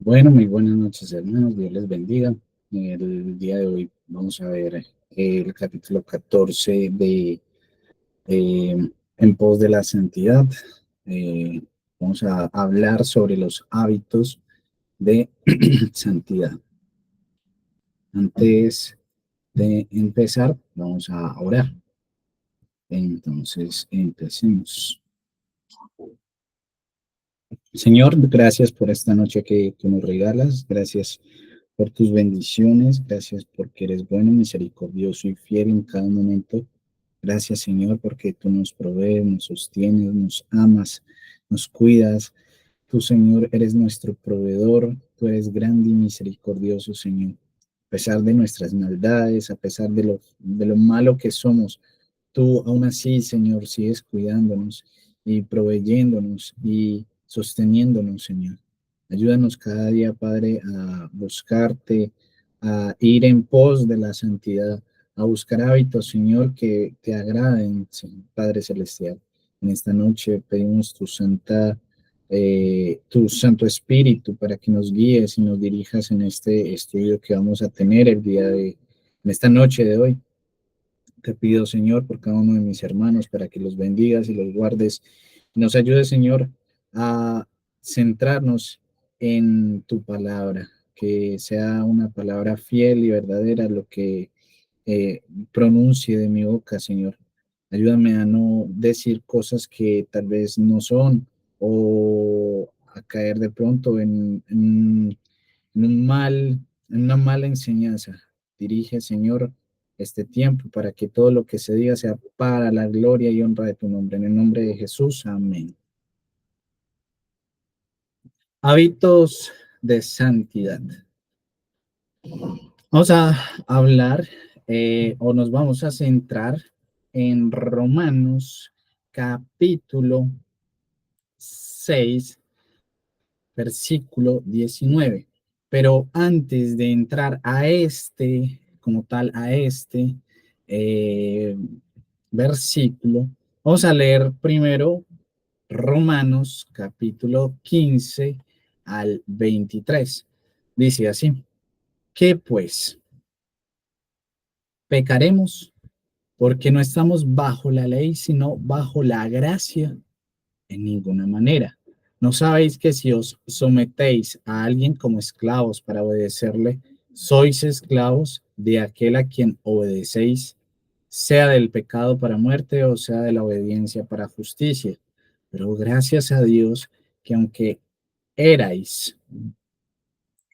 Bueno, muy buenas noches, hermanos. Dios les bendiga. El día de hoy vamos a ver el capítulo 14 de En pos de la santidad. Eh, Vamos a hablar sobre los hábitos de santidad. Antes de empezar, vamos a orar. Entonces, empecemos. Señor, gracias por esta noche que tú nos regalas. Gracias por tus bendiciones. Gracias porque eres bueno, misericordioso y fiel en cada momento. Gracias, Señor, porque tú nos provees, nos sostienes, nos amas, nos cuidas. Tú, Señor, eres nuestro proveedor. Tú eres grande y misericordioso, Señor. A pesar de nuestras maldades, a pesar de lo malo que somos, tú aún así, Señor, sigues cuidándonos y proveyéndonos y sosteniéndonos, Señor. Ayúdanos cada día, Padre, a buscarte, a ir en pos de la santidad, a buscar hábitos, Señor, que te agraden, Padre Celestial. En esta noche pedimos tu Santo Espíritu para que nos guíes y nos dirijas en este estudio que vamos a tener en esta noche de hoy. Te pido, Señor, por cada uno de mis hermanos, para que los bendigas y los guardes. Y nos ayude, Señor, a centrarnos en tu palabra, que sea una palabra fiel y verdadera lo que pronuncie de mi boca, Señor. Ayúdame a no decir cosas que tal vez no son o a caer de pronto en una mala enseñanza. Dirige, Señor, este tiempo para que todo lo que se diga sea para la gloria y honra de tu nombre. En el nombre de Jesús, amén. Hábitos de santidad. Vamos a hablar o nos vamos a centrar en Romanos capítulo 6, versículo 19. Pero antes de entrar a como tal, a eh, versículo, vamos a leer primero Romanos capítulo 15 al 23. Dice así, ¿qué pues? ¿Pecaremos? Porque no estamos bajo la ley, sino bajo la gracia. En ninguna manera. ¿No sabéis que si os sometéis a alguien como esclavos para obedecerle, sois esclavos de aquel a quien obedecéis, sea del pecado para muerte o sea de la obediencia para justicia? Pero gracias a Dios que aunque erais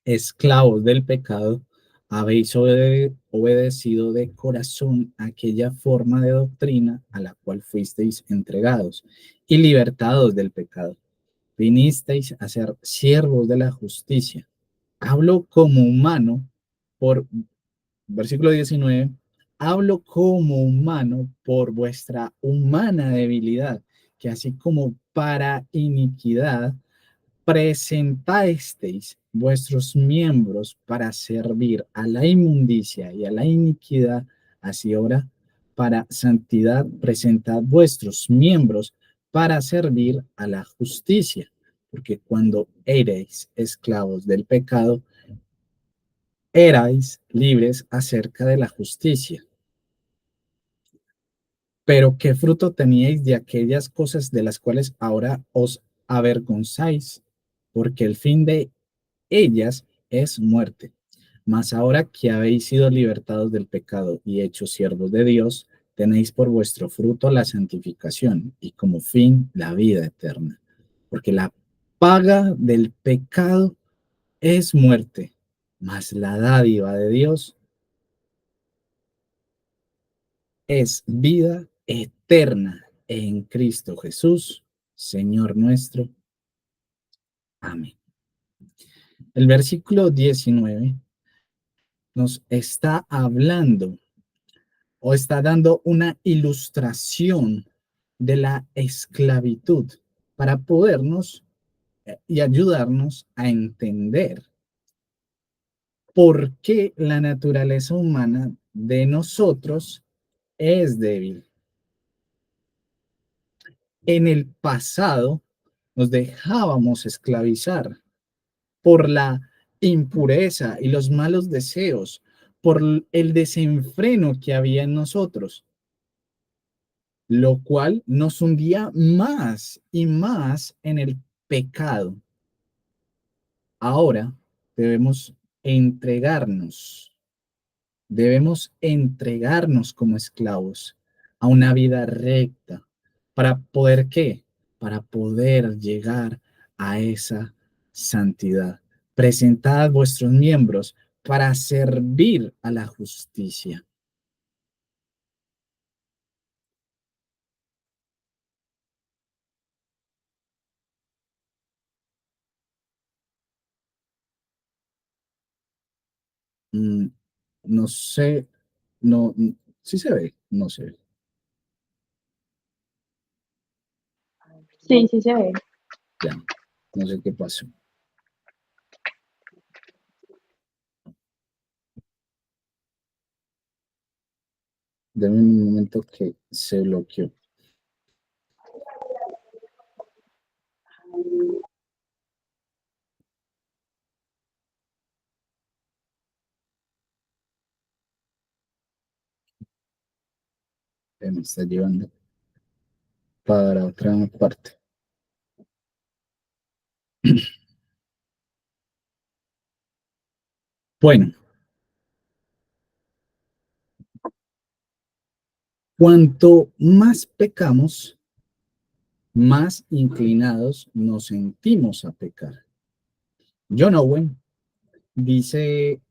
esclavos del pecado, habéis obedecido de corazón aquella forma de doctrina a la cual fuisteis entregados y libertados del pecado. Vinisteis a ser siervos de la justicia. Hablo como humano por, versículo 19, hablo como humano por vuestra humana debilidad, que así como para iniquidad, presentasteis vuestros miembros para servir a la inmundicia y a la iniquidad, así ahora para santidad presentad vuestros miembros para servir a la justicia, porque cuando erais esclavos del pecado, erais libres acerca de la justicia. Pero ¿qué fruto teníais de aquellas cosas de las cuales ahora os avergonzáis? Porque el fin de ellas es muerte. Mas ahora que habéis sido libertados del pecado y hechos siervos de Dios, tenéis por vuestro fruto la santificación y como fin la vida eterna. Porque la paga del pecado es muerte, mas la dádiva de Dios es vida eterna en Cristo Jesús, Señor nuestro. Amén. El versículo 19 nos está hablando o está dando una ilustración de la esclavitud para podernos y ayudarnos a entender por qué la naturaleza humana de nosotros es débil. En el pasado nos dejábamos esclavizar por la impureza y los malos deseos, por el desenfreno que había en nosotros, lo cual nos hundía más y más en el pecado. Ahora debemos entregarnos, debemos entregarnos como esclavos a una vida recta. ¿Para poder qué? Para poder llegar a esa santidad. Presentad vuestros miembros para servir a la justicia. Mm, no sé, no, sí se ve, no se ve. Sí, sí se ve. Ya, no sé qué pasó. Deme un momento que se bloqueó. Me está llevando para otra parte. Bueno, cuanto más pecamos, más inclinados nos sentimos a pecar. John Owen dice,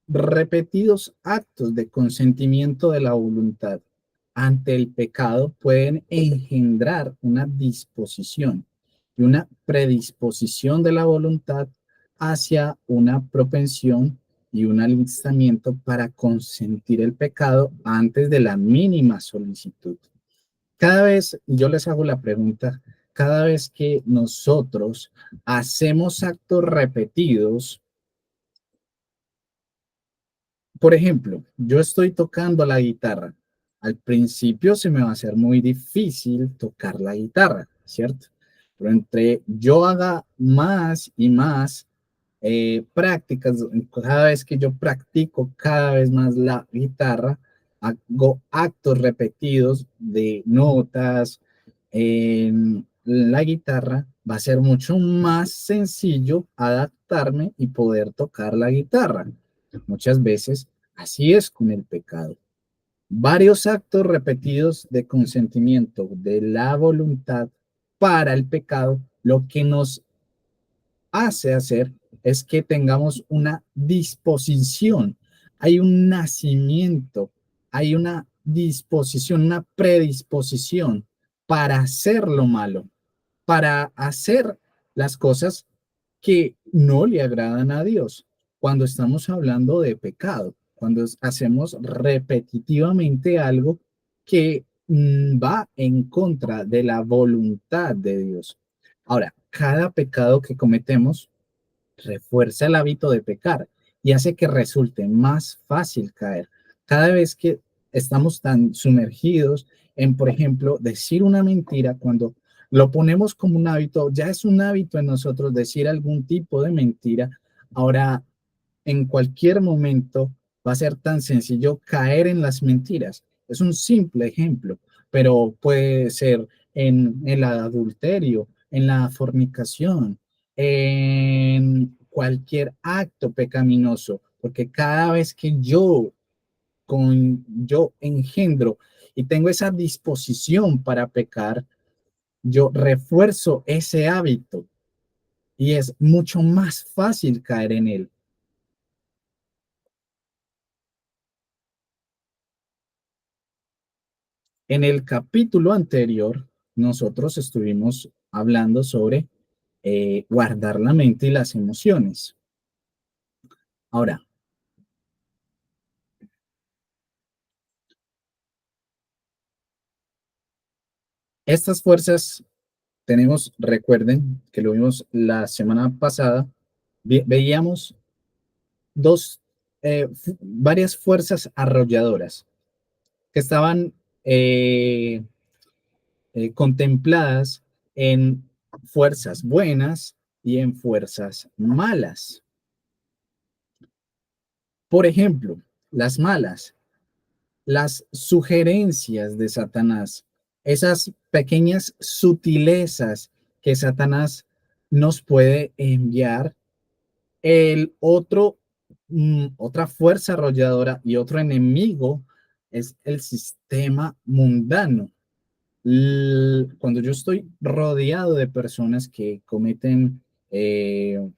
repetidos actos de consentimiento de la voluntad ante el pecado pueden engendrar una disposición y una predisposición de la voluntad hacia una propensión y un alistamiento para consentir el pecado antes de la mínima solicitud. Cada vez, yo les hago la pregunta, cada vez que nosotros hacemos actos repetidos, por ejemplo, yo estoy tocando la guitarra. Al principio se me va a hacer muy difícil tocar la guitarra, ¿cierto? Pero entre yo haga más y más prácticas, cada vez que yo practico cada vez más la guitarra, hago actos repetidos de notas en la guitarra, va a ser mucho más sencillo adaptarme y poder tocar la guitarra. Muchas veces así es con el pecado. Varios actos repetidos de consentimiento de la voluntad para el pecado, lo que nos hace hacer es que tengamos una disposición, hay un nacimiento, hay una disposición, una predisposición para hacer lo malo, para hacer las cosas que no le agradan a Dios. Cuando estamos hablando de pecado, cuando hacemos repetitivamente algo que va en contra de la voluntad de Dios. Ahora, cada pecado que cometemos refuerza el hábito de pecar y hace que resulte más fácil caer. Cada vez que estamos tan sumergidos en, por ejemplo, decir una mentira, cuando lo ponemos como un hábito, ya es un hábito en nosotros decir algún tipo de mentira. Ahora, en cualquier momento va a ser tan sencillo caer en las mentiras. Es un simple ejemplo, pero puede ser en el adulterio, en la fornicación, en cualquier acto pecaminoso, porque cada vez que yo engendro y tengo esa disposición para pecar, yo refuerzo ese hábito y es mucho más fácil caer en él. En el capítulo anterior, nosotros estuvimos hablando sobre guardar la mente y las emociones. Ahora, estas fuerzas tenemos, recuerden que lo vimos la semana pasada, veíamos varias fuerzas arrolladoras que estaban contempladas en fuerzas buenas y en fuerzas malas. Por ejemplo, las malas, las sugerencias de Satanás, esas pequeñas sutilezas que Satanás nos puede enviar. El otro, otra fuerza arrolladora y otro enemigo es el sistema mundano. Cuando yo estoy rodeado de personas que cometen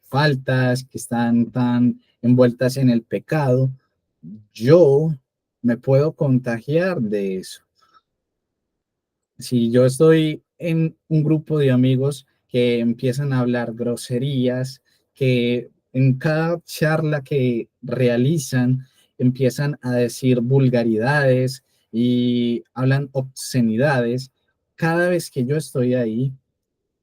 faltas, que están tan envueltas en el pecado, yo me puedo contagiar de eso. Si yo estoy en un grupo de amigos que empiezan a hablar groserías, que en cada charla que realizan empiezan a decir vulgaridades y hablan obscenidades, cada vez que yo estoy ahí,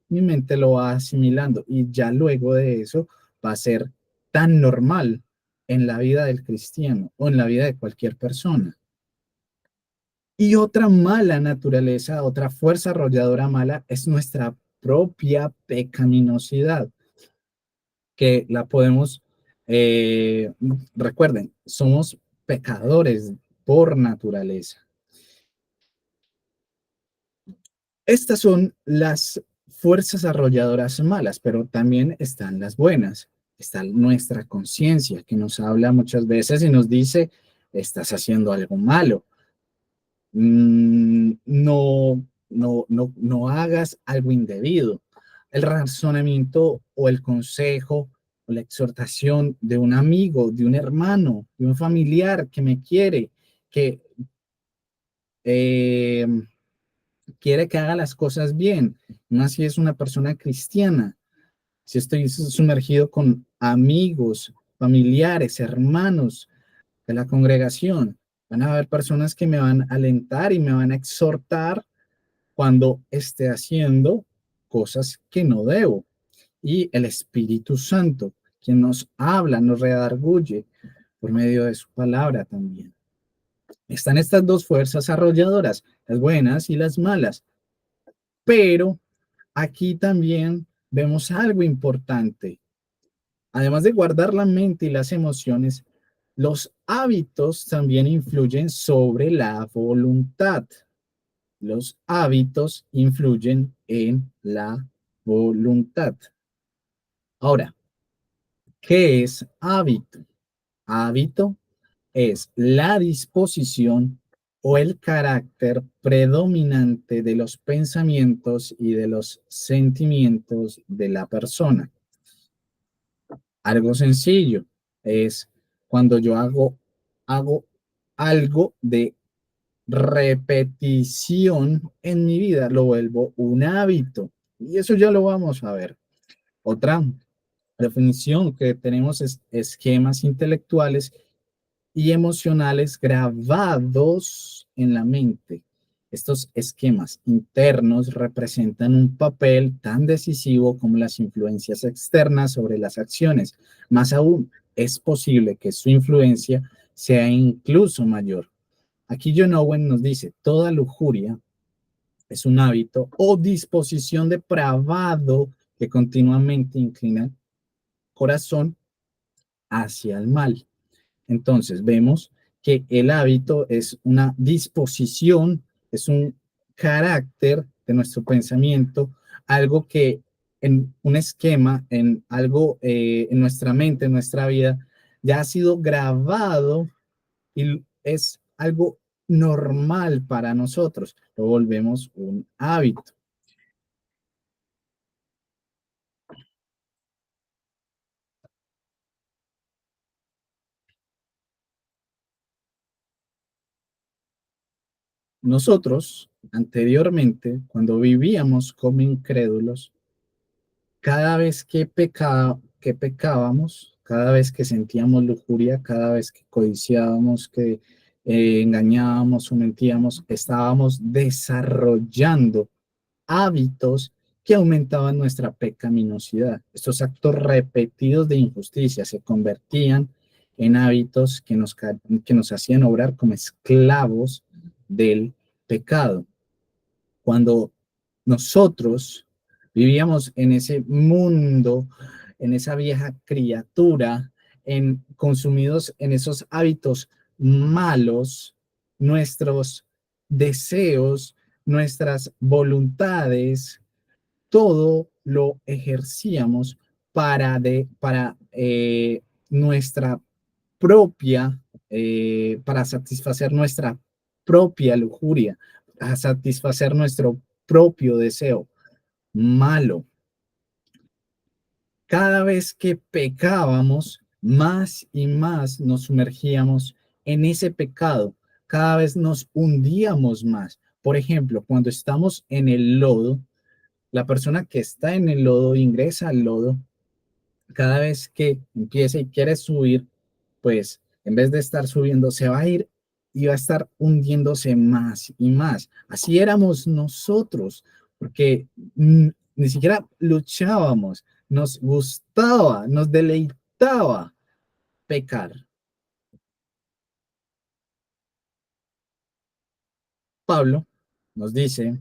mi mente lo va asimilando y ya luego de eso va a ser tan normal en la vida del cristiano o en la vida de cualquier persona. Y otra mala naturaleza, otra fuerza arrolladora mala es nuestra propia pecaminosidad, que la podemos, recuerden, somos pecadores por naturaleza. Estas son las fuerzas arrolladoras malas, pero también están las buenas. Está nuestra conciencia que nos habla muchas veces y nos dice, estás haciendo algo malo. No hagas algo indebido. El razonamiento o el consejo o la exhortación de un amigo, de un hermano, de un familiar que me quiere, que eh, quiere que haga las cosas bien, más si es una persona cristiana, si estoy sumergido con amigos, familiares, hermanos de la congregación, van a haber personas que me van a alentar y me van a exhortar cuando esté haciendo cosas que no debo. Y el Espíritu Santo, quien nos habla, nos redarguye por medio de su palabra también. Están estas dos fuerzas arrolladoras, las buenas y las malas. Pero aquí también vemos algo importante. Además de guardar la mente y las emociones, los hábitos también influyen sobre la voluntad. Los hábitos influyen en la voluntad. Ahora, ¿qué es hábito? Hábito es la disposición o el carácter predominante de los pensamientos y de los sentimientos de la persona. Algo sencillo es cuando yo hago algo de repetición en mi vida, lo vuelvo un hábito. Y eso ya lo vamos a ver. Otra definición que tenemos es esquemas intelectuales y emocionales grabados en la mente. Estos esquemas internos representan un papel tan decisivo como las influencias externas sobre las acciones. Más aún, es posible que su influencia sea incluso mayor. Aquí John Owen nos dice, toda lujuria es un hábito o disposición depravado que continuamente inclina el corazón hacia el mal. Entonces vemos que el hábito es una disposición, es un carácter de nuestro pensamiento, algo que en un esquema, en algo en nuestra mente, en nuestra vida, ya ha sido grabado y es algo normal para nosotros. Lo volvemos un hábito. Nosotros, anteriormente, cuando vivíamos como incrédulos, cada vez que pecábamos, cada vez que sentíamos lujuria, cada vez que codiciábamos, que engañábamos o mentíamos, estábamos desarrollando hábitos que aumentaban nuestra pecaminosidad. Estos actos repetidos de injusticia se convertían en hábitos que nos hacían obrar como esclavos del pecado. Cuando nosotros Vivíamos en ese mundo, en esa vieja criatura, consumidos en esos hábitos malos, nuestros deseos, nuestras voluntades, todo lo ejercíamos para nuestra propia, para satisfacer nuestra propia lujuria, a satisfacer nuestro propio deseo malo. Cada vez que pecábamos, más y más nos sumergíamos en ese pecado, cada vez nos hundíamos más. Por ejemplo, cuando estamos en el lodo, la persona que está en el lodo ingresa al lodo, cada vez que empiece y quiere subir, pues en vez de estar subiendo, se va a ir y va a estar hundiéndose más y más. Así éramos nosotros, porque ni siquiera luchábamos, nos gustaba, nos deleitaba pecar. Pablo nos dice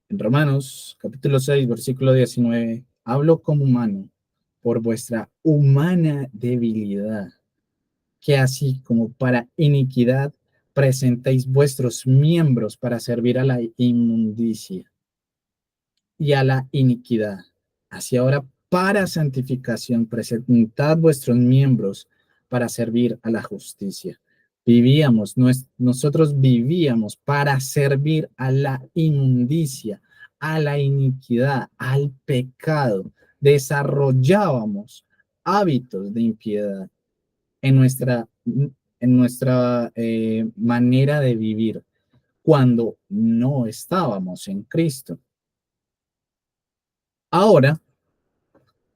en Romanos capítulo 6, versículo 19, hablo como humano por vuestra humana debilidad, que así como para iniquidad presentéis vuestros miembros para servir a la inmundicia y a la iniquidad. Así ahora para santificación presentad vuestros miembros para servir a la justicia. Nosotros vivíamos para servir a la inmundicia, a la iniquidad, al pecado. Desarrollábamos hábitos de impiedad en nuestra manera de vivir cuando no estábamos en Cristo. Ahora,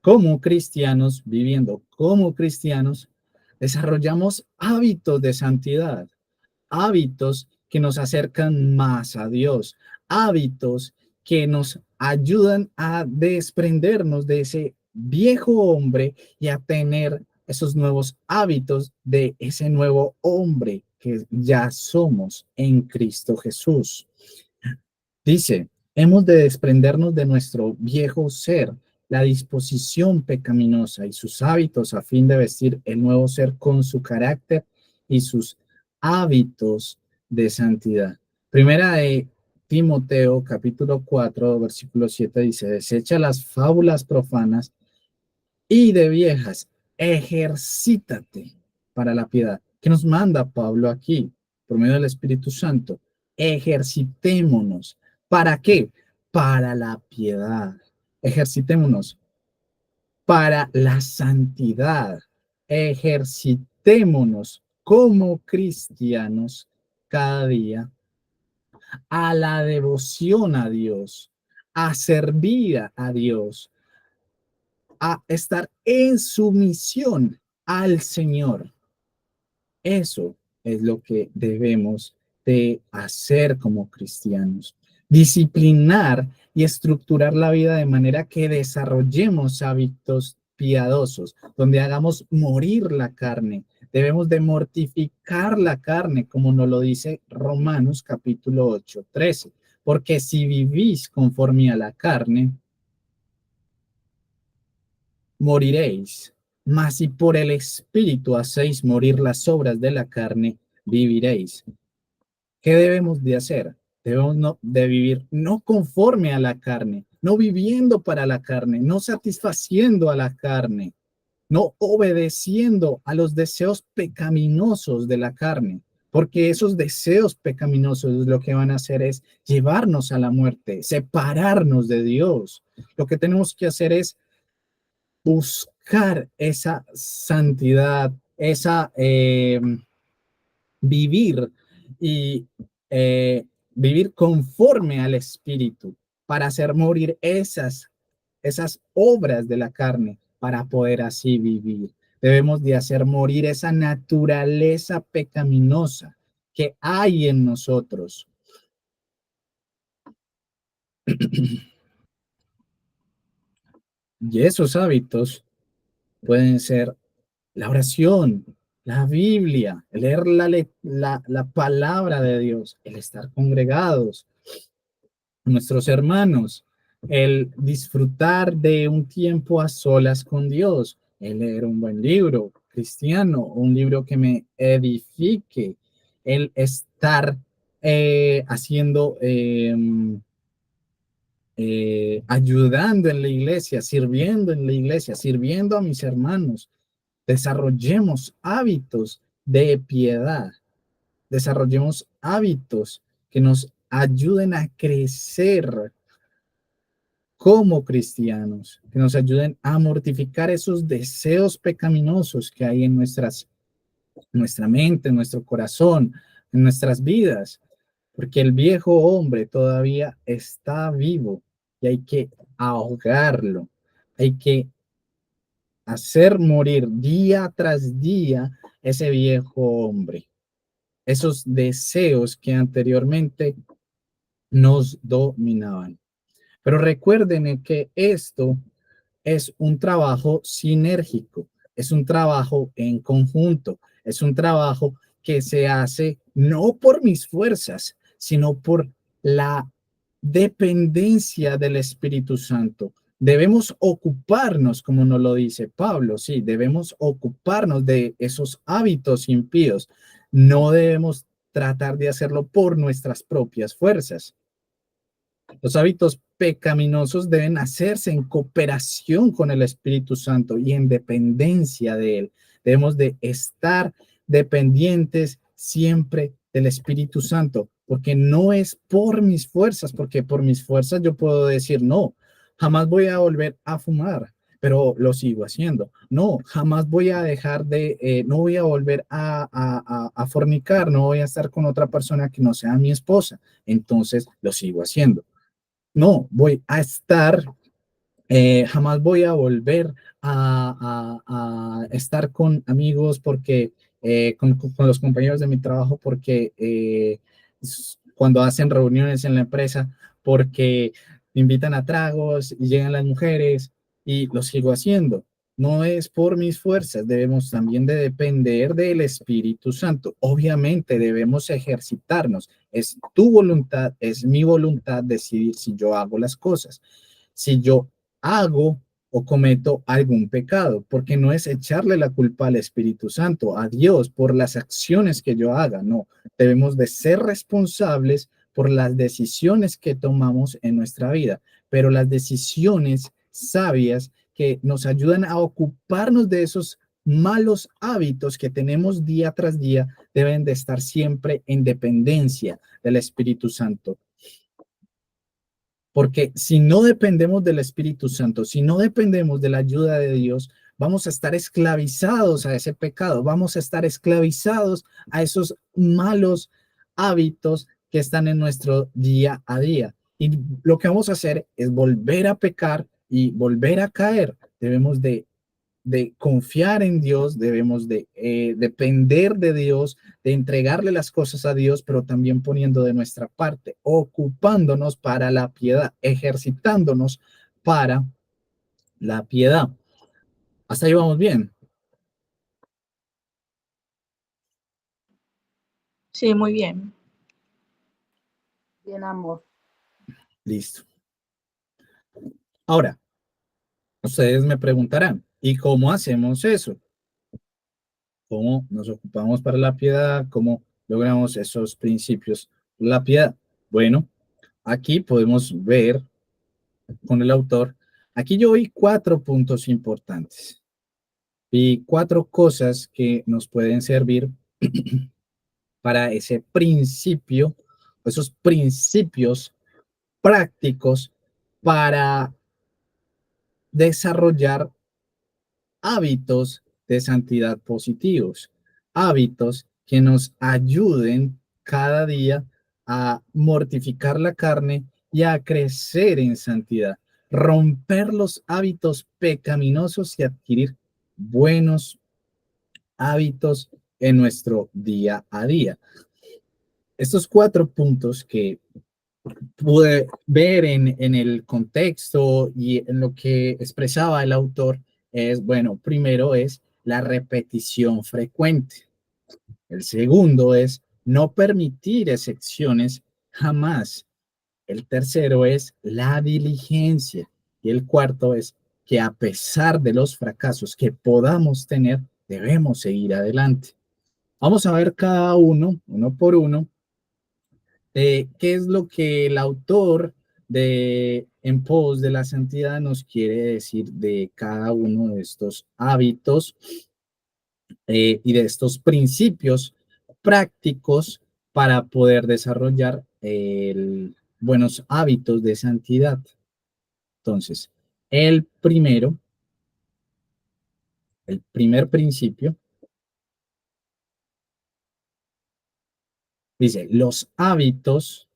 como cristianos, viviendo como cristianos, desarrollamos hábitos de santidad, hábitos que nos acercan más a Dios, hábitos que nos ayudan a desprendernos de ese viejo hombre y a tener esos nuevos hábitos de ese nuevo hombre que ya somos en Cristo Jesús. Dice, hemos de desprendernos de nuestro viejo ser, la disposición pecaminosa y sus hábitos a fin de vestir el nuevo ser con su carácter y sus hábitos de santidad. Primera de Timoteo, capítulo 4, versículo 7 dice, desecha las fábulas profanas y de viejas, ejercítate para la piedad. ¿Qué nos manda Pablo aquí por medio del Espíritu Santo? Ejercitémonos. ¿Para qué? Para la piedad. Ejercitémonos para la santidad. Ejercitémonos como cristianos cada día a la devoción a Dios, a servir a Dios, a estar en sumisión al Señor. Eso es lo que debemos de hacer como cristianos. Disciplinar y estructurar la vida de manera que desarrollemos hábitos piadosos, donde hagamos morir la carne. Debemos de mortificar la carne, como nos lo dice Romanos capítulo 8, 13. Porque si vivís conforme a la carne, moriréis, mas si por el Espíritu hacéis morir las obras de la carne, viviréis. ¿Qué debemos de hacer? Debemos de vivir no conforme a la carne, no viviendo para la carne, no satisfaciendo a la carne, no obedeciendo a los deseos pecaminosos de la carne, porque esos deseos pecaminosos lo que van a hacer es llevarnos a la muerte, separarnos de Dios. Lo que tenemos que hacer es buscar esa santidad, esa vivir y vivir conforme al Espíritu para hacer morir esas obras de la carne para poder así vivir. Debemos de hacer morir esa naturaleza pecaminosa que hay en nosotros. Y esos hábitos pueden ser la oración, la Biblia, leer la palabra de Dios, el estar congregados, nuestros hermanos, el disfrutar de un tiempo a solas con Dios, el leer un buen libro cristiano, un libro que me edifique, el estar haciendo, ayudando en la iglesia, sirviendo a mis hermanos. Desarrollemos hábitos de piedad, desarrollemos hábitos que nos ayuden a crecer como cristianos, que nos ayuden a mortificar esos deseos pecaminosos que hay en nuestra mente, en nuestro corazón, en nuestras vidas, porque el viejo hombre todavía está vivo y hay que ahogarlo, hay que hacer morir día tras día ese viejo hombre, esos deseos que anteriormente nos dominaban. Pero recuerden que esto es un trabajo sinérgico, es un trabajo en conjunto, es un trabajo que se hace no por mis fuerzas, sino por la dependencia del Espíritu Santo. Debemos ocuparnos, como nos lo dice Pablo, sí, debemos ocuparnos de esos hábitos impíos. No debemos tratar de hacerlo por nuestras propias fuerzas. Los hábitos pecaminosos deben hacerse en cooperación con el Espíritu Santo y en dependencia de él. Debemos de estar dependientes siempre del Espíritu Santo, porque no es por mis fuerzas, porque por mis fuerzas yo puedo decir, no, jamás voy a volver a fumar, pero lo sigo haciendo. No, jamás voy a dejar de, no voy a volver a fornicar, no voy a estar con otra persona que no sea mi esposa, entonces lo sigo haciendo. No, voy a estar, jamás voy a volver a estar con amigos porque, con los compañeros de mi trabajo, porque cuando hacen reuniones en la empresa, porque me invitan a tragos y llegan las mujeres y lo sigo haciendo. No es por mis fuerzas, debemos también de depender del Espíritu Santo. Obviamente debemos ejercitarnos. Es tu voluntad, es mi voluntad decidir si yo hago las cosas. Si yo hago o cometo algún pecado, porque no es echarle la culpa al Espíritu Santo, a Dios, por las acciones que yo haga, no. Debemos de ser responsables por las decisiones que tomamos en nuestra vida, pero las decisiones sabias que nos ayudan a ocuparnos de esos malos hábitos que tenemos día tras día deben de estar siempre en dependencia del Espíritu Santo. Porque si no dependemos del Espíritu Santo, si no dependemos de la ayuda de Dios, vamos a estar esclavizados a ese pecado, vamos a estar esclavizados a esos malos hábitos que están en nuestro día a día. Y lo que vamos a hacer es volver a pecar y volver a caer. Debemos de confiar en Dios, debemos de depender de Dios, de entregarle las cosas a Dios, pero también poniendo de nuestra parte, ocupándonos para la piedad, ejercitándonos para la piedad. Hasta ahí vamos bien. Sí, muy bien. Bien, amor. Listo. Ahora, ustedes me preguntarán, ¿y cómo hacemos eso? ¿Cómo nos ocupamos para la piedad? ¿Cómo logramos esos principios? La piedad. Bueno, aquí podemos ver con el autor. Aquí yo vi 4 puntos importantes y 4 cosas que nos pueden servir para ese principio, esos principios prácticos para desarrollar hábitos de santidad positivos, hábitos que nos ayuden cada día a mortificar la carne y a crecer en santidad, romper los hábitos pecaminosos y adquirir buenos hábitos en nuestro día a día. Estos 4 puntos que pude ver en el contexto y en lo que expresaba el autor es, bueno, primero es la repetición frecuente. El segundo es no permitir excepciones jamás. El tercero es la diligencia. Y el cuarto es que a pesar de los fracasos que podamos tener, debemos seguir adelante. Vamos a ver cada uno por uno, qué es lo que el autor de En pos de la santidad nos quiere decir de cada uno de estos hábitos y de estos principios prácticos para poder desarrollar buenos hábitos de santidad. Entonces, el primer principio dice, los hábitos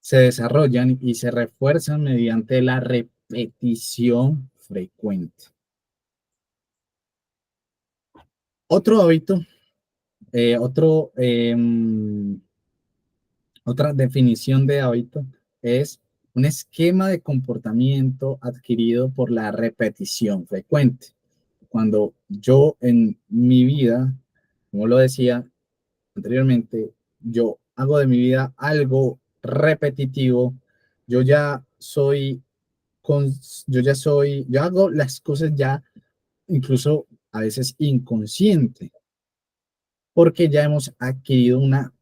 se desarrollan y se refuerzan mediante la repetición frecuente. Otro hábito, eh, otro, eh, otra definición de hábito es un esquema de comportamiento adquirido por la repetición frecuente. Cuando yo en mi vida, como lo decía anteriormente, yo hago de mi vida algo repetitivo, yo ya soy, yo hago las cosas ya incluso a veces inconsciente, porque ya hemos adquirido una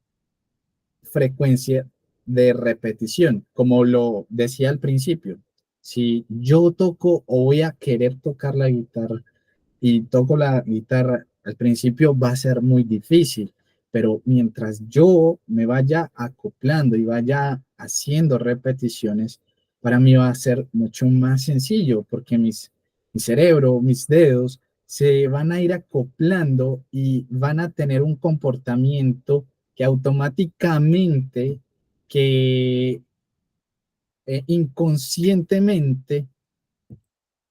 frecuencia de repetición, como lo decía al principio. Si yo toco o voy a querer tocar la guitarra y toco la guitarra, al principio va a ser muy difícil, pero mientras yo me vaya acoplando y vaya haciendo repeticiones, para mí va a ser mucho más sencillo porque mi cerebro, mis dedos se van a ir acoplando y van a tener un comportamiento que automáticamente, que inconscientemente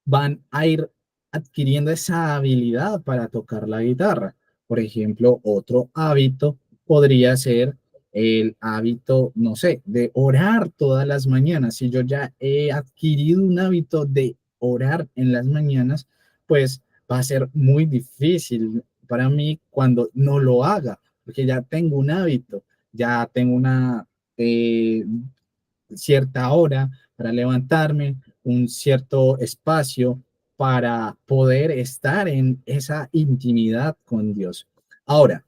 van a ir adquiriendo esa habilidad para tocar la guitarra. Por ejemplo, otro hábito podría ser el hábito, no sé, de orar todas las mañanas. Si yo ya he adquirido un hábito de orar en las mañanas, pues va a ser muy difícil para mí cuando no lo haga, porque ya tengo un hábito, ya tengo una cierta hora para levantarme, un cierto espacio para poder estar en esa intimidad con Dios. Ahora,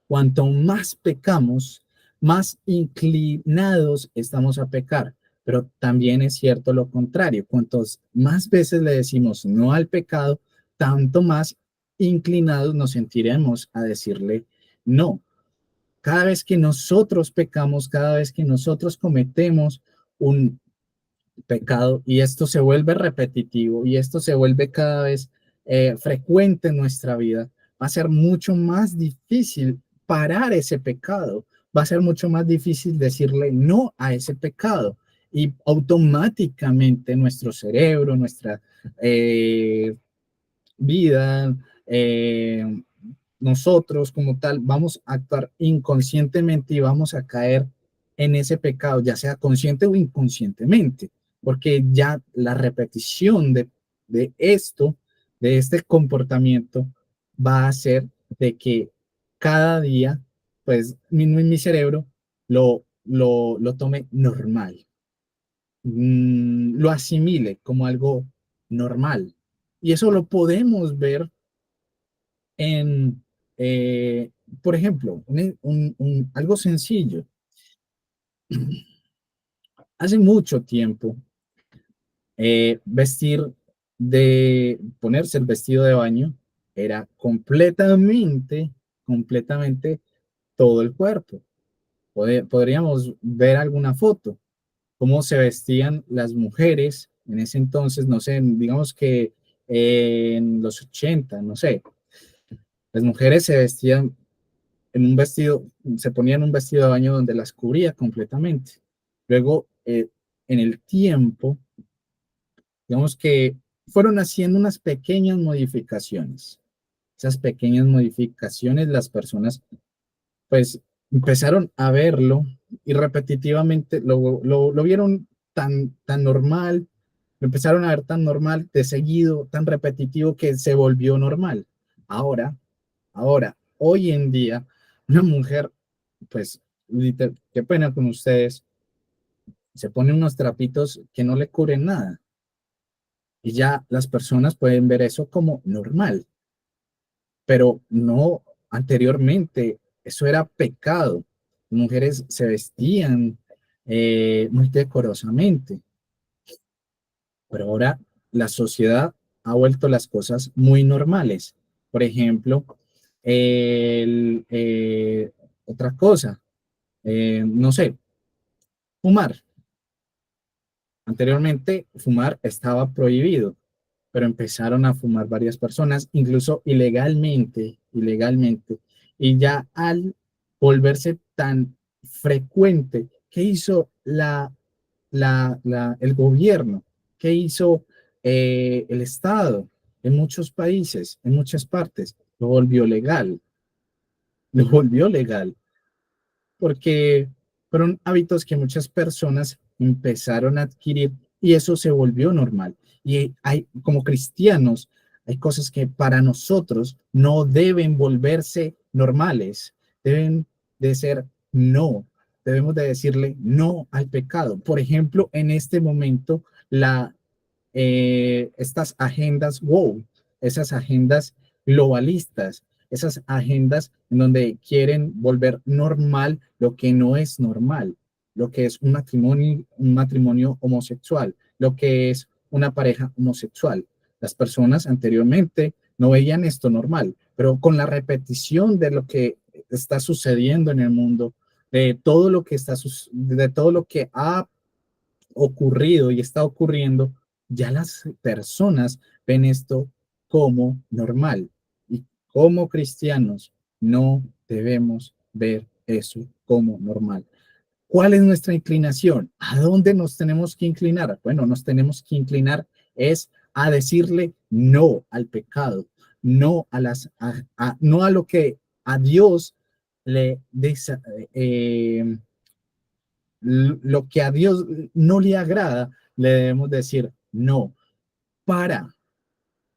cuanto más pecamos, más inclinados estamos a pecar. Pero también es cierto lo contrario. Cuantos más veces le decimos no al pecado, tanto más inclinados nos sentiremos a decirle no. Cada vez que nosotros pecamos, cada vez que nosotros cometemos un pecado y esto se vuelve repetitivo y esto se vuelve cada vez frecuente en nuestra vida, va a ser mucho más difícil parar ese pecado, va a ser mucho más difícil decirle no a ese pecado y automáticamente nuestro cerebro, nuestra vida, nosotros como tal vamos a actuar inconscientemente y vamos a caer en ese pecado, ya sea consciente o inconscientemente, porque ya la repetición de esto, de este comportamiento, va a hacer de que cada día, pues mi cerebro lo tome normal, lo asimile como algo normal. Y eso lo podemos ver en, por ejemplo, algo sencillo. Hace mucho tiempo, ponerse el vestido de baño era completamente todo el cuerpo. Podríamos ver alguna foto, cómo se vestían las mujeres en ese entonces, no sé, digamos que en los 80, no sé, las mujeres se vestían en un vestido, se ponían un vestido de baño donde las cubría completamente. Luego, en el tiempo, digamos que fueron haciendo unas pequeñas modificaciones. Esas pequeñas modificaciones, las personas, pues, empezaron a verlo y repetitivamente lo vieron tan normal, lo empezaron a ver tan normal, de seguido, tan repetitivo que se volvió normal. Hoy en día, una mujer, pues, qué pena con ustedes, se pone unos trapitos que no le cubren nada. Y ya las personas pueden ver eso como normal, pero no anteriormente, eso era pecado. Las mujeres se vestían muy decorosamente, pero ahora la sociedad ha vuelto las cosas muy normales. Por ejemplo, el, otra cosa, no sé, fumar. Anteriormente, fumar estaba prohibido, pero empezaron a fumar varias personas, incluso ilegalmente, y ya al volverse tan frecuente, ¿qué hizo el gobierno? ¿Qué hizo el Estado? En muchos países, en muchas partes, lo volvió legal porque fueron hábitos que muchas personas empezaron a adquirir y eso se volvió normal. Y hay, como cristianos, hay cosas que para nosotros no deben volverse normales, deben de ser no, debemos de decirle no al pecado. Por ejemplo, en este momento, estas agendas wow, esas agendas globalistas, esas agendas en donde quieren volver normal lo que no es normal, lo que es un matrimonio homosexual, lo que es una pareja homosexual. Las personas anteriormente no veían esto normal, pero con la repetición de lo que está sucediendo en el mundo, de todo lo que de todo lo que ha ocurrido y está ocurriendo, ya las personas ven esto como normal. Y como cristianos no debemos ver eso como normal. ¿Cuál es nuestra inclinación? ¿A dónde nos tenemos que inclinar? Bueno, nos tenemos que inclinar es a decirle no al pecado, no no a lo que a Dios le eh, lo que a Dios no le agrada, le debemos decir no. Para,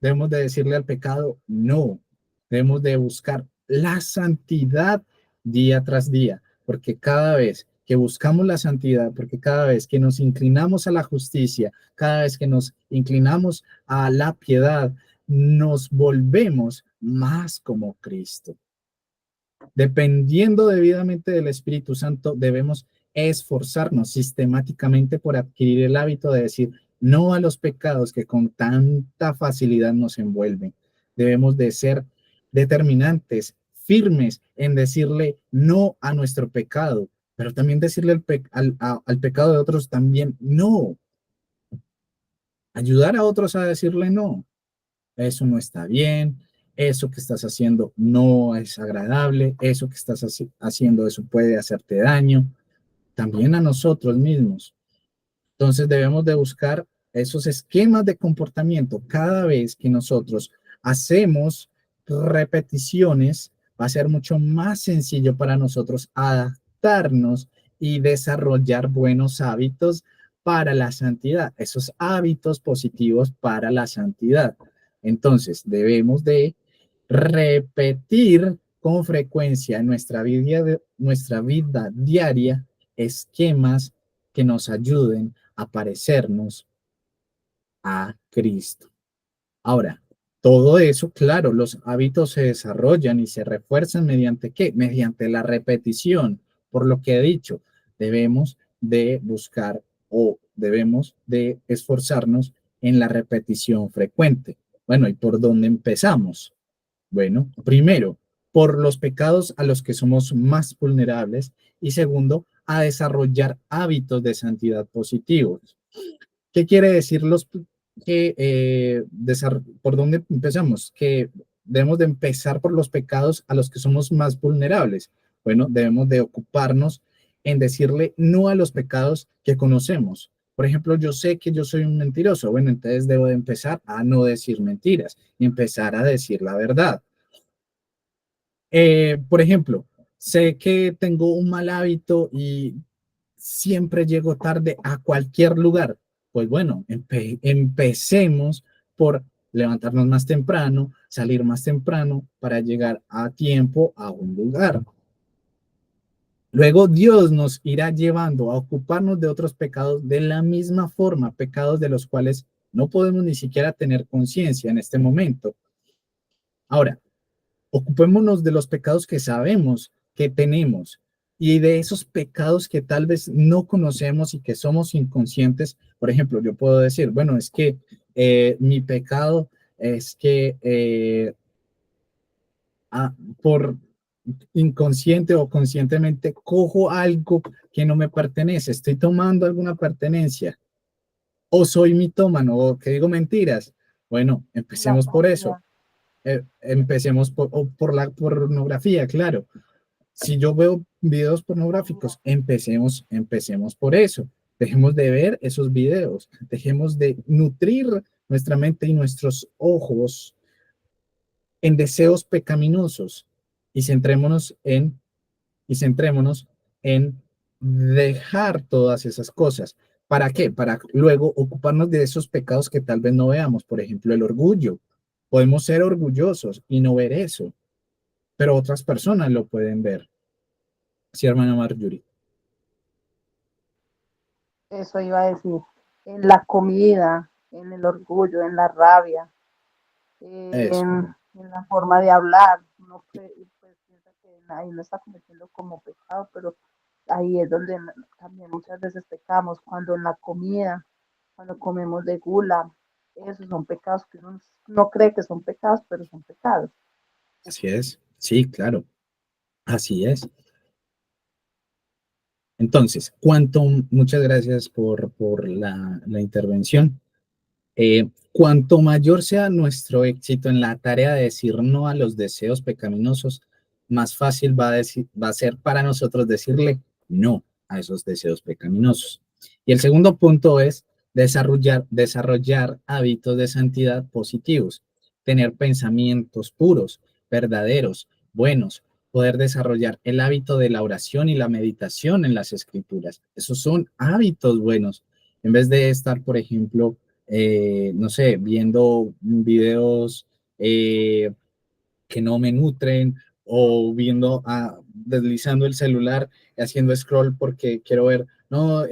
debemos de decirle al pecado no. Debemos de buscar la santidad día tras día, porque cada vez que buscamos la santidad, porque cada vez que nos inclinamos a la justicia, cada vez que nos inclinamos a la piedad, nos volvemos más como Cristo. Dependiendo debidamente del Espíritu Santo, debemos esforzarnos sistemáticamente por adquirir el hábito de decir no a los pecados que con tanta facilidad nos envuelven. Debemos de ser determinantes, firmes en decirle no a nuestro pecado, pero también decirle al pecado de otros también no. Ayudar a otros a decirle no. Eso no está bien, eso que estás haciendo no es agradable, eso que estás haciendo, eso puede hacerte daño, también a nosotros mismos. Entonces debemos de buscar esos esquemas de comportamiento. Cada vez que nosotros hacemos repeticiones, va a ser mucho más sencillo para nosotros adaptarnos y desarrollar buenos hábitos para la santidad, esos hábitos positivos para la santidad. Entonces debemos de repetir con frecuencia en nuestra vida diaria esquemas que nos ayuden a parecernos a Cristo. Ahora, todo eso, claro, los hábitos se desarrollan y se refuerzan mediante ¿qué? Mediante la repetición. Por lo que he dicho, debemos de buscar o debemos de esforzarnos en la repetición frecuente. Bueno, ¿y por dónde empezamos? Bueno, primero, por los pecados a los que somos más vulnerables y segundo, a desarrollar hábitos de santidad positivos. ¿Qué quiere decir por dónde empezamos? Que debemos de empezar por los pecados a los que somos más vulnerables. Bueno, debemos de ocuparnos en decirle no a los pecados que conocemos. Por ejemplo, yo sé que yo soy un mentiroso. Bueno, entonces debo de empezar a no decir mentiras y empezar a decir la verdad. Por ejemplo, sé que tengo un mal hábito y siempre llego tarde a cualquier lugar. Pues bueno, empecemos por levantarnos más temprano, salir más temprano para llegar a tiempo a un lugar. Luego Dios nos irá llevando a ocuparnos de otros pecados de la misma forma, pecados de los cuales no podemos ni siquiera tener conciencia en este momento. Ahora, ocupémonos de los pecados que sabemos que tenemos y de esos pecados que tal vez no conocemos y que somos inconscientes. Por ejemplo, yo puedo decir, bueno, es que mi pecado es que ah, por inconsciente o conscientemente cojo algo que no me pertenece, estoy tomando alguna pertenencia o soy mitómano o que digo mentiras. Bueno, La empecemos por eso. comida. Empecemos por la pornografía, claro. Si yo veo videos pornográficos, empecemos por eso. Dejemos de ver esos videos, dejemos de nutrir nuestra mente y nuestros ojos en deseos pecaminosos y centrémonos en dejar todas esas cosas. ¿Para qué? Para luego ocuparnos de esos pecados que tal vez no veamos. Por ejemplo, el orgullo. Podemos ser orgullosos y no ver eso, pero otras personas lo pueden ver. Sí, hermana Marjorie. Eso iba a decir. En la comida, en el orgullo, en la rabia, Eso. en la forma de hablar. Uno pues, piensa que ahí no está cometiendo como pecado, pero ahí es donde también muchas veces pecamos, cuando en la comida, cuando comemos de gula, esos son pecados que uno no cree que son pecados, pero son pecados. Así es. Sí, claro. Así es. Entonces, muchas gracias por la intervención. Cuanto mayor sea nuestro éxito en la tarea de decir no a los deseos pecaminosos, más fácil va a ser para nosotros decirle no a esos deseos pecaminosos. Y el segundo punto es desarrollar hábitos de santidad positivos, tener pensamientos puros, verdaderos, buenos, poder desarrollar el hábito de la oración y la meditación en las escrituras. Esos son hábitos buenos. En vez de estar, por ejemplo, no sé, viendo videos que no me nutren o deslizando el celular y haciendo scroll porque quiero ver, no,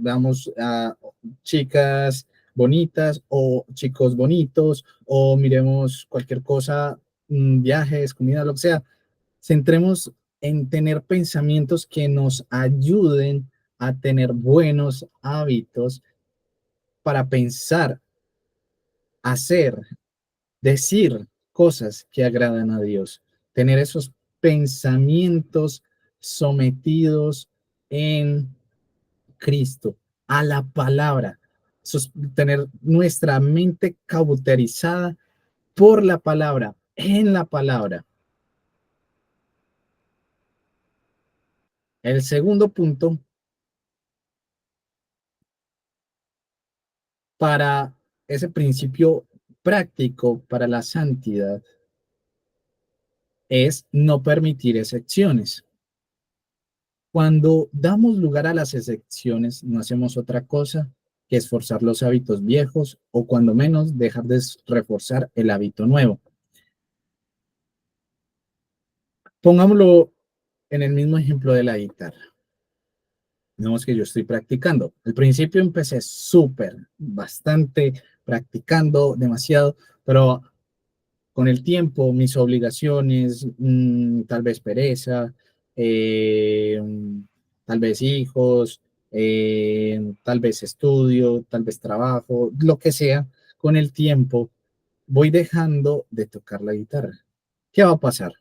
damos a chicas bonitas o chicos bonitos o miremos cualquier cosa, viajes, comida, lo que sea. Centremos en tener pensamientos que nos ayuden a tener buenos hábitos para pensar, hacer, decir cosas que agradan a Dios, tener esos pensamientos sometidos en Cristo, a la palabra, tener nuestra mente cauterizada por la palabra, en la palabra. El segundo punto para ese principio práctico para la santidad es no permitir excepciones. Cuando damos lugar a las excepciones, no hacemos otra cosa que esforzar los hábitos viejos o cuando menos dejar de reforzar el hábito nuevo. Pongámoslo en el mismo ejemplo de la guitarra. Digamos que yo estoy practicando. Al principio empecé bastante, practicando demasiado, pero con el tiempo, mis obligaciones, tal vez pereza, eh, tal vez hijos, tal vez estudio, tal vez trabajo, lo que sea, con el tiempo voy dejando de tocar la guitarra. ¿Qué va a pasar?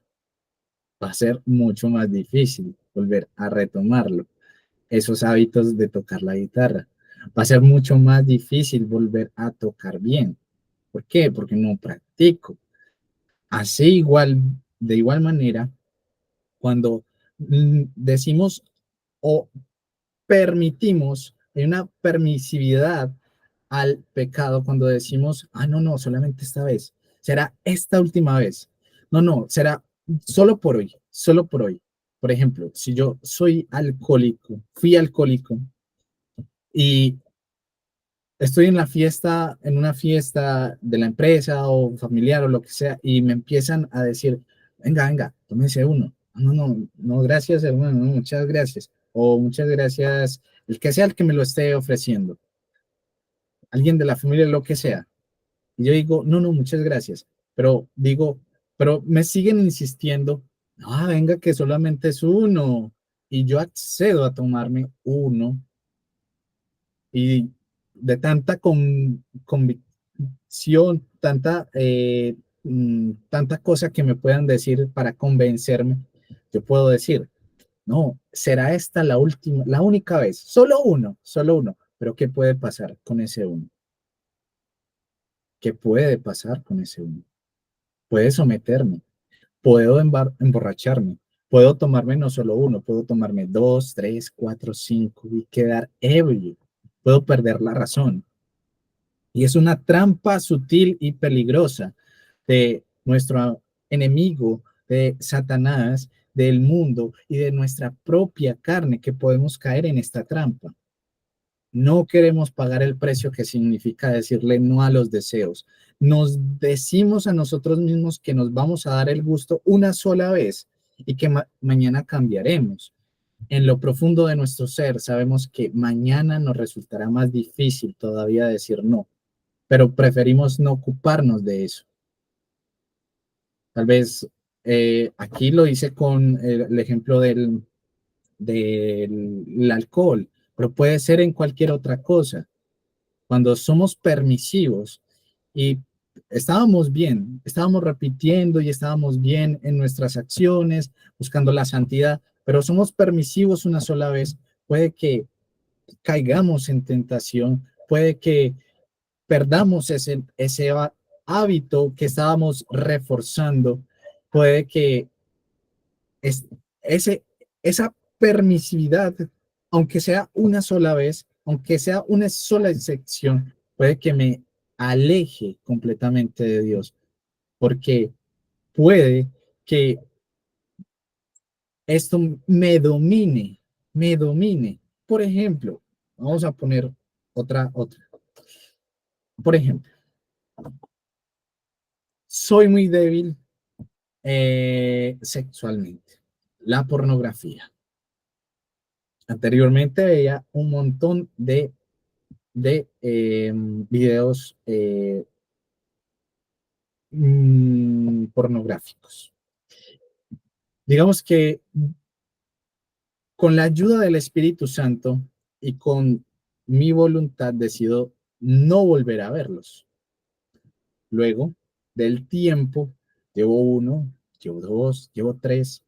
Va a ser mucho más difícil volver a retomarlo, esos hábitos de tocar la guitarra. Va a ser mucho más difícil volver a tocar bien. ¿Por qué? Porque no practico. Así de igual manera, cuando decimos o permitimos, hay una permisividad al pecado cuando decimos, no, no, solamente esta vez, será esta última vez. No, no, será solo por hoy, solo por hoy. Por ejemplo, si yo soy alcohólico, fui alcohólico y estoy en una fiesta de la empresa o familiar o lo que sea, y me empiezan a decir, venga, venga, tómese uno. No, no, no, gracias, hermano, no, muchas gracias. O muchas gracias, el que sea el que me lo esté ofreciendo, alguien de la familia, lo que sea. Y yo digo, no, no, muchas gracias. Pero digo, pero me siguen insistiendo, no, venga, que solamente es uno. Y yo accedo a tomarme uno y de tanta convicción, tanta cosa que me puedan decir para convencerme, yo puedo decir, no, será esta la última, la única vez, solo uno, pero ¿qué puede pasar con ese uno? ¿Qué puede pasar con ese uno? Puede someterme, puedo emborracharme, puedo tomarme no solo uno, puedo tomarme dos, tres, cuatro, cinco y quedar ebrio, puedo perder la razón. Y es una trampa sutil y peligrosa de nuestro enemigo, de Satanás, del mundo y de nuestra propia carne, que podemos caer en esta trampa. No queremos pagar el precio que significa decirle no a los deseos. Nos decimos a nosotros mismos que nos vamos a dar el gusto una sola vez y que mañana cambiaremos. En lo profundo de nuestro ser sabemos que mañana nos resultará más difícil todavía decir no, pero preferimos no ocuparnos de eso. Tal vez aquí lo hice con el ejemplo del alcohol, pero puede ser en cualquier otra cosa. Cuando somos permisivos y estábamos repitiendo y estábamos bien en nuestras acciones, buscando la santidad, pero somos permisivos una sola vez, puede que caigamos en tentación, puede que perdamos ese hábito que estábamos reforzando, puede que es, ese, esa permisividad, aunque sea una sola vez, aunque sea una sola excepción, puede que me aleje completamente de Dios, porque puede que esto me domine. Por ejemplo, vamos a poner otra. Por ejemplo, soy muy débil sexualmente. La pornografía. Anteriormente veía un montón de videos pornográficos. Digamos que con la ayuda del Espíritu Santo y con mi voluntad decido no volver a verlos. Luego del tiempo, llevo uno, llevo dos, llevo 3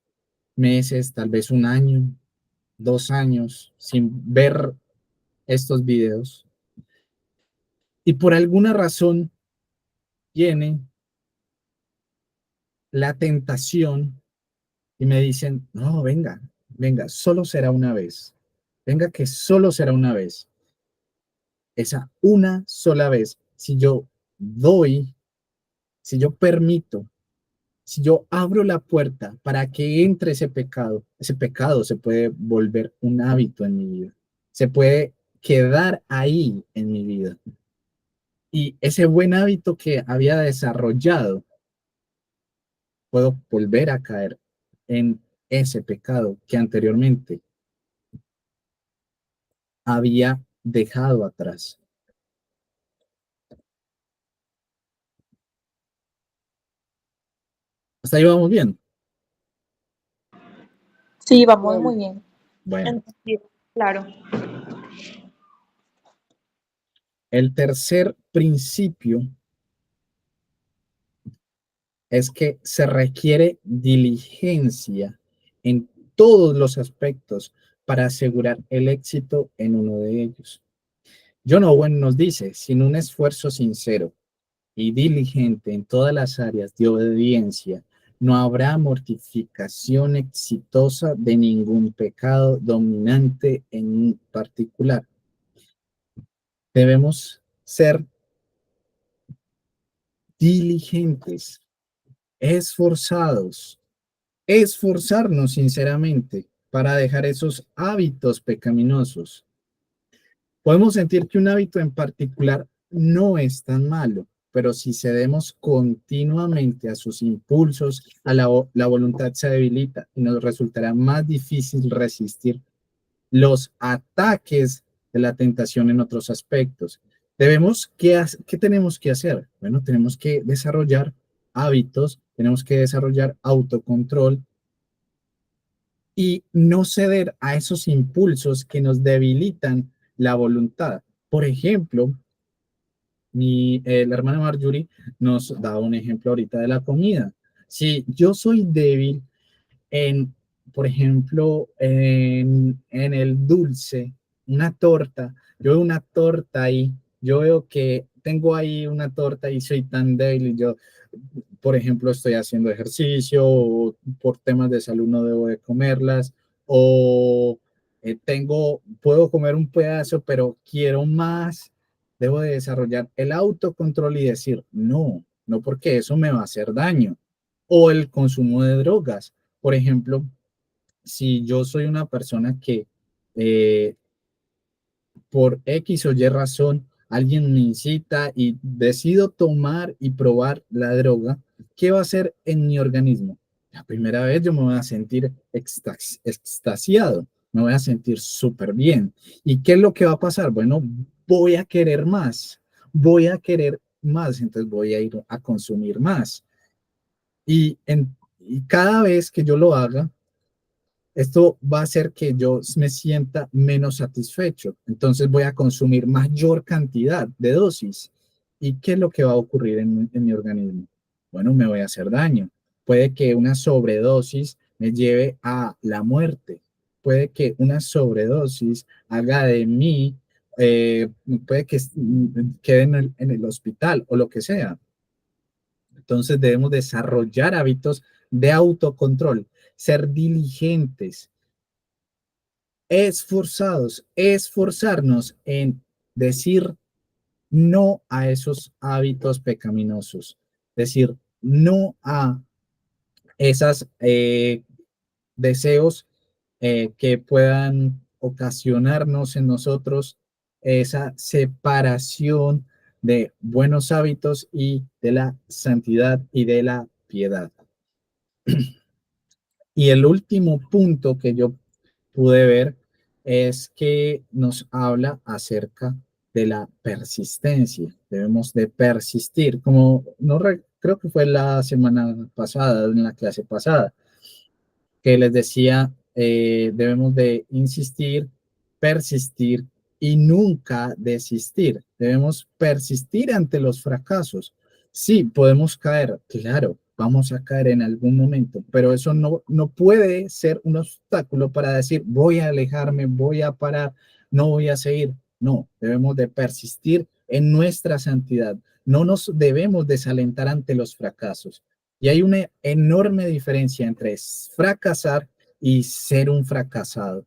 meses, tal vez un año, 2 años sin ver estos videos. Y por alguna razón viene la tentación y me dicen, no, venga, venga, solo será una vez. Venga que solo será una vez. Esa una sola vez, si yo doy, si yo permito, si yo abro la puerta para que entre ese pecado se puede volver un hábito en mi vida. Se puede quedar ahí en mi vida. Y ese buen hábito que había desarrollado, puedo volver a caer en ese pecado que anteriormente había dejado atrás. Hasta ahí vamos bien. Sí, vamos muy Bueno, bien. Bueno, Entendido, claro. el tercer principio es que se requiere diligencia en todos los aspectos para asegurar el éxito en uno de ellos. John Owen nos dice, sin un esfuerzo sincero y diligente en todas las áreas de obediencia, no habrá mortificación exitosa de ningún pecado dominante en particular. Debemos ser diligentes, esforzados, esforzarnos sinceramente para dejar esos hábitos pecaminosos. Podemos sentir que un hábito en particular no es tan malo, pero si cedemos continuamente a sus impulsos, la voluntad se debilita y nos resultará más difícil resistir los ataques de la tentación en otros aspectos. ¿Qué tenemos que hacer? Bueno, tenemos que desarrollar hábitos, tenemos que desarrollar autocontrol y no ceder a esos impulsos que nos debilitan la voluntad. Por ejemplo, la hermana Marjorie nos da un ejemplo ahorita de la comida. Si yo soy débil en, por ejemplo, en el dulce, una torta, yo veo una torta ahí, yo veo que tengo ahí una torta y soy tan débil y yo, por ejemplo, estoy haciendo ejercicio o por temas de salud no debo de comerlas o puedo comer un pedazo, pero quiero más, debo de desarrollar el autocontrol y decir, no, no porque eso me va a hacer daño. O el consumo de drogas. Por ejemplo, si yo soy una persona que eh, por X o Y razón alguien me incita y decido tomar y probar la droga, ¿qué va a hacer en mi organismo? La primera vez yo me voy a sentir extasiado, me voy a sentir súper bien. ¿Y qué es lo que va a pasar? Bueno, voy a querer más, entonces voy a ir a consumir más. Y cada vez que yo lo haga, esto va a hacer que yo me sienta menos satisfecho. Entonces voy a consumir mayor cantidad de dosis. ¿Y qué es lo que va a ocurrir en mi organismo? Bueno, me voy a hacer daño. Puede que una sobredosis me lleve a la muerte. Puede que una sobredosis haga de mí, puede que quede en el hospital o lo que sea. Entonces debemos desarrollar hábitos de autocontrol, ser diligentes, esforzarnos en decir no a esos hábitos pecaminosos, decir no a esos deseos que puedan ocasionarnos en nosotros esa separación de buenos hábitos y de la santidad y de la piedad. Y el último punto que yo pude ver es que nos habla acerca de la persistencia. Debemos de persistir, como creo que fue la semana pasada, en la clase pasada, que les decía, debemos de insistir, persistir y nunca desistir. Debemos persistir ante los fracasos. Sí, podemos caer, claro, vamos a caer en algún momento, pero eso no puede ser un obstáculo para decir, voy a alejarme, voy a parar, no voy a seguir. No, debemos de persistir en nuestra santidad. No nos debemos desalentar ante los fracasos. Y hay una enorme diferencia entre fracasar y ser un fracasado.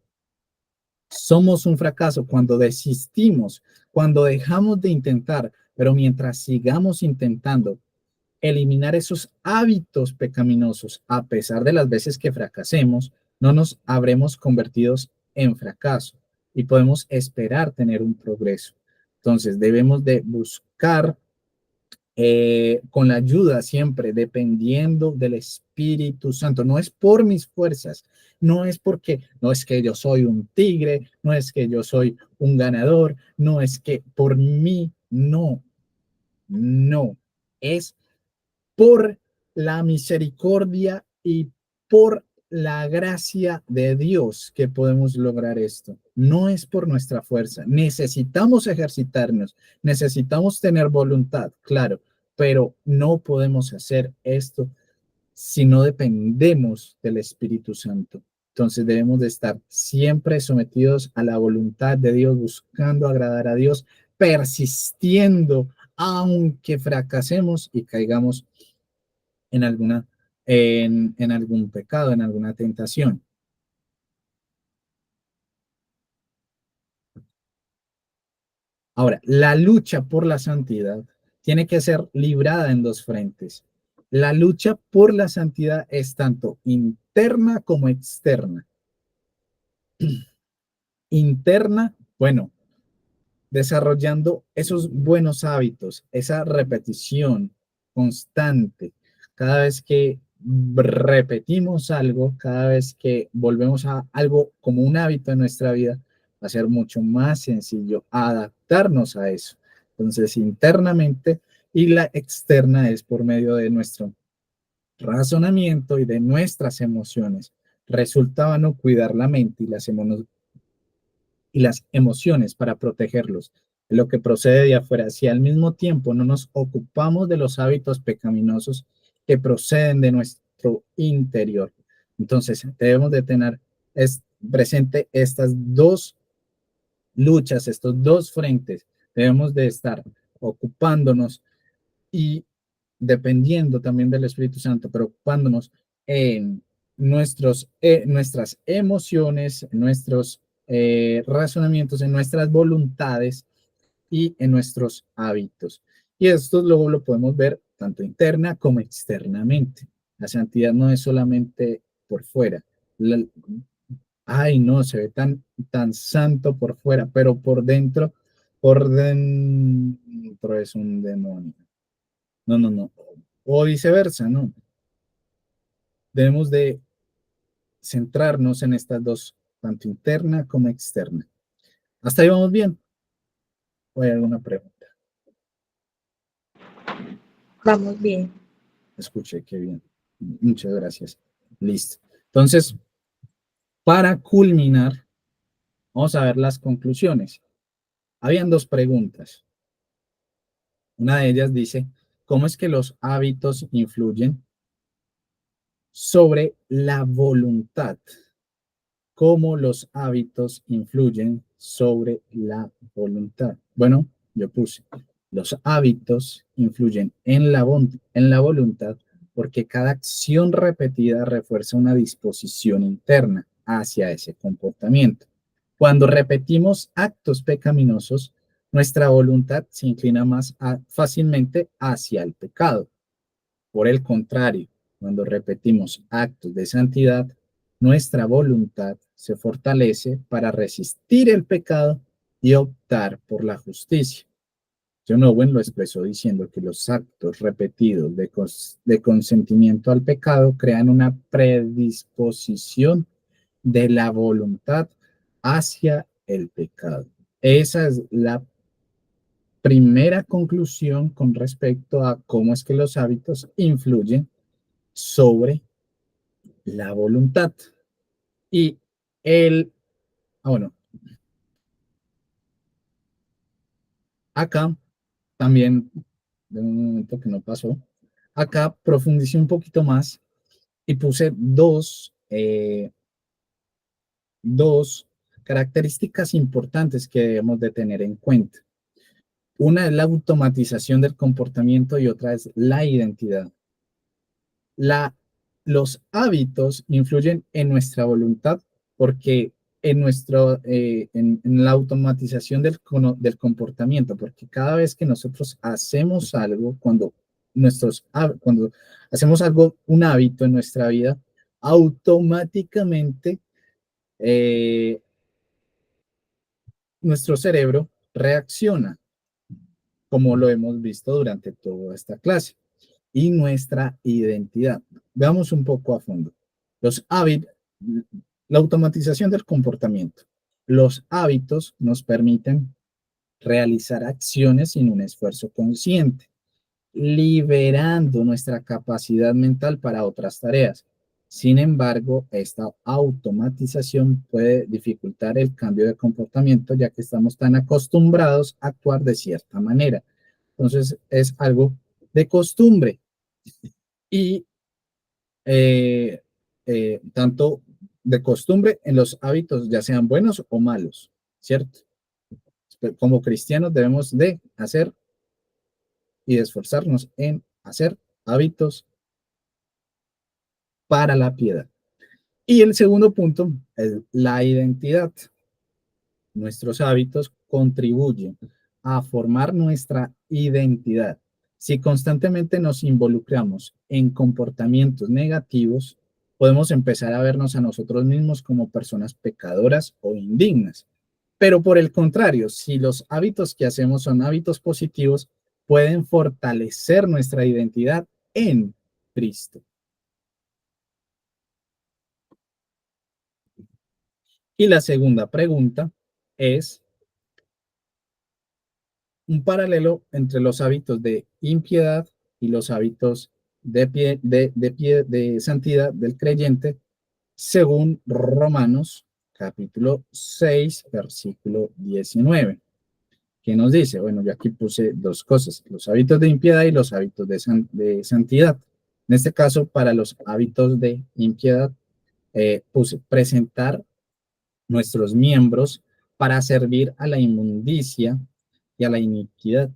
Somos un fracaso cuando desistimos, cuando dejamos de intentar, pero mientras sigamos intentando eliminar esos hábitos pecaminosos, a pesar de las veces que fracasemos, no nos habremos convertido en fracaso y podemos esperar tener un progreso. Entonces debemos de buscar con la ayuda siempre, dependiendo del Espíritu Santo. No es por mis fuerzas, no es porque, no es que yo soy un tigre, no es que yo soy un ganador, no es que por mí, no, no, es por la misericordia y por la gracia de Dios que podemos lograr esto. No es por nuestra fuerza. Necesitamos ejercitarnos, necesitamos tener voluntad, claro, pero no podemos hacer esto si no dependemos del Espíritu Santo. Entonces debemos de estar siempre sometidos a la voluntad de Dios, buscando agradar a Dios, persistiendo, aunque fracasemos y caigamos en en algún pecado, en alguna tentación. Ahora, la lucha por la santidad tiene que ser librada en dos frentes. La lucha por la santidad es tanto interna como externa. Interna, bueno, desarrollando esos buenos hábitos, esa repetición constante, cada vez que repetimos algo, cada vez que volvemos a algo como un hábito en nuestra vida, va a ser mucho más sencillo adaptarnos a eso. Entonces, internamente y la externa es por medio de nuestro razonamiento y de nuestras emociones. Resulta no cuidar la mente y las emociones para protegerlos de lo que procede de afuera. Si al mismo tiempo no nos ocupamos de los hábitos pecaminosos que proceden de nuestro interior, entonces debemos de tener presente estas dos luchas, estos dos frentes. Debemos de estar ocupándonos y dependiendo también del Espíritu Santo, preocupándonos en nuestras emociones, en nuestros razonamientos, en nuestras voluntades y en nuestros hábitos. Y esto luego lo podemos ver tanto interna como externamente. La santidad no es solamente por fuera. Ay, no, se ve tan santo por fuera, pero por dentro es un demonio. No, no, no. O viceversa, ¿no? Debemos de centrarnos en estas dos, tanto interna como externa. ¿Hasta ahí vamos bien? ¿O hay alguna pregunta? Vamos bien. Escuché, qué bien. Muchas gracias. Listo. Entonces, para culminar, vamos a ver las conclusiones. Habían dos preguntas. Una de ellas dice, ¿cómo es que los hábitos influyen sobre la voluntad? ¿Cómo los hábitos influyen sobre la voluntad? Bueno, yo puse, los hábitos influyen en la voluntad porque cada acción repetida refuerza una disposición interna hacia ese comportamiento. Cuando repetimos actos pecaminosos, nuestra voluntad se inclina más fácilmente hacia el pecado. Por el contrario, cuando repetimos actos de santidad, nuestra voluntad se fortalece para resistir el pecado y optar por la justicia. John Owen lo expresó diciendo que los actos repetidos de consentimiento al pecado crean una predisposición de la voluntad hacia el pecado. Esa es la primera conclusión con respecto a cómo es que los hábitos influyen sobre la voluntad. Y el, bueno, acá también, de un momento que no pasó, acá profundicé un poquito más y puse dos características importantes que debemos de tener en cuenta. Una es la automatización del comportamiento y otra es la identidad. Los hábitos influyen en nuestra voluntad porque en la automatización del comportamiento, porque cada vez que nosotros hacemos algo, cuando hacemos algo, un hábito en nuestra vida, automáticamente eh, nuestro cerebro reacciona, como lo hemos visto durante toda esta clase. Y nuestra identidad. Veamos un poco a fondo. Los hábitos, la automatización del comportamiento. Los hábitos nos permiten realizar acciones sin un esfuerzo consciente, liberando nuestra capacidad mental para otras tareas. Sin embargo, esta automatización puede dificultar el cambio de comportamiento, ya que estamos tan acostumbrados a actuar de cierta manera. Entonces, es algo de costumbre y tanto de costumbre en los hábitos, ya sean buenos o malos, ¿cierto? Como cristianos debemos de hacer y de esforzarnos en hacer hábitos para la piedad. Y el segundo punto es la identidad. Nuestros hábitos contribuyen a formar nuestra identidad. Si constantemente nos involucramos en comportamientos negativos, podemos empezar a vernos a nosotros mismos como personas pecadoras o indignas. Pero por el contrario, si los hábitos que hacemos son hábitos positivos, pueden fortalecer nuestra identidad en Cristo. Y la segunda pregunta es un paralelo entre los hábitos de impiedad y los hábitos de santidad del creyente, según Romanos capítulo 6, versículo 19. ¿Qué nos dice? Bueno, yo aquí puse dos cosas, los hábitos de impiedad y los hábitos de santidad. En este caso, para los hábitos de impiedad, puse presentar nuestros miembros para servir a la inmundicia y a la iniquidad.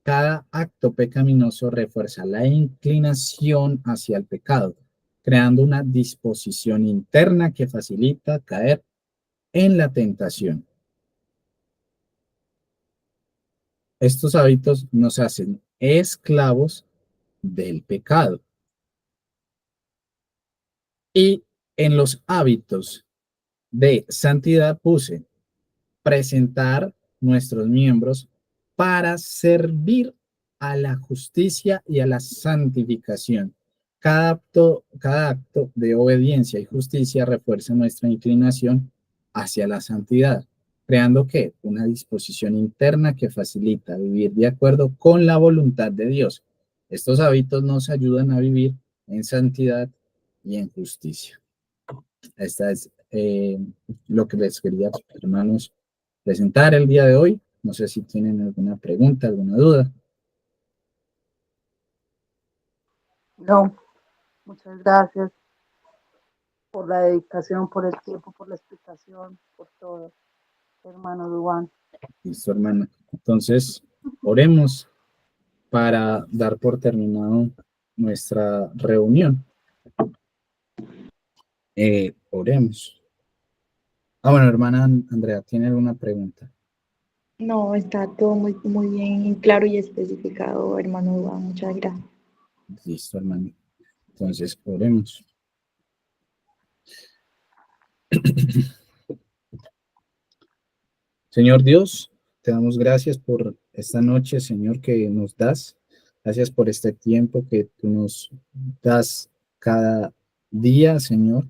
Cada acto pecaminoso refuerza la inclinación hacia el pecado, creando una disposición interna que facilita caer en la tentación. Estos hábitos nos hacen esclavos del pecado. Y en los hábitos de santidad puse presentar nuestros miembros para servir a la justicia y a la santificación. Cada acto de obediencia y justicia refuerza nuestra inclinación hacia la santidad, creando ¿qué? Una disposición interna que facilita vivir de acuerdo con la voluntad de Dios. Estos hábitos nos ayudan a vivir en santidad y en justicia. Esta es lo que les quería, hermanos, presentar el día de hoy. No sé si tienen alguna pregunta, alguna duda. No, muchas gracias por la dedicación, por el tiempo, por la explicación, por todo, hermano Duván. Listo, hermana. Entonces, oremos para dar por terminado nuestra reunión. Oremos. Bueno, hermana Andrea, ¿tiene alguna pregunta? No, está todo muy bien claro y especificado, hermano Iván. Muchas gracias. Listo, hermano. Entonces, oremos. Señor Dios, te damos gracias por esta noche, Señor, que nos das. Gracias por este tiempo que tú nos das cada día, Señor,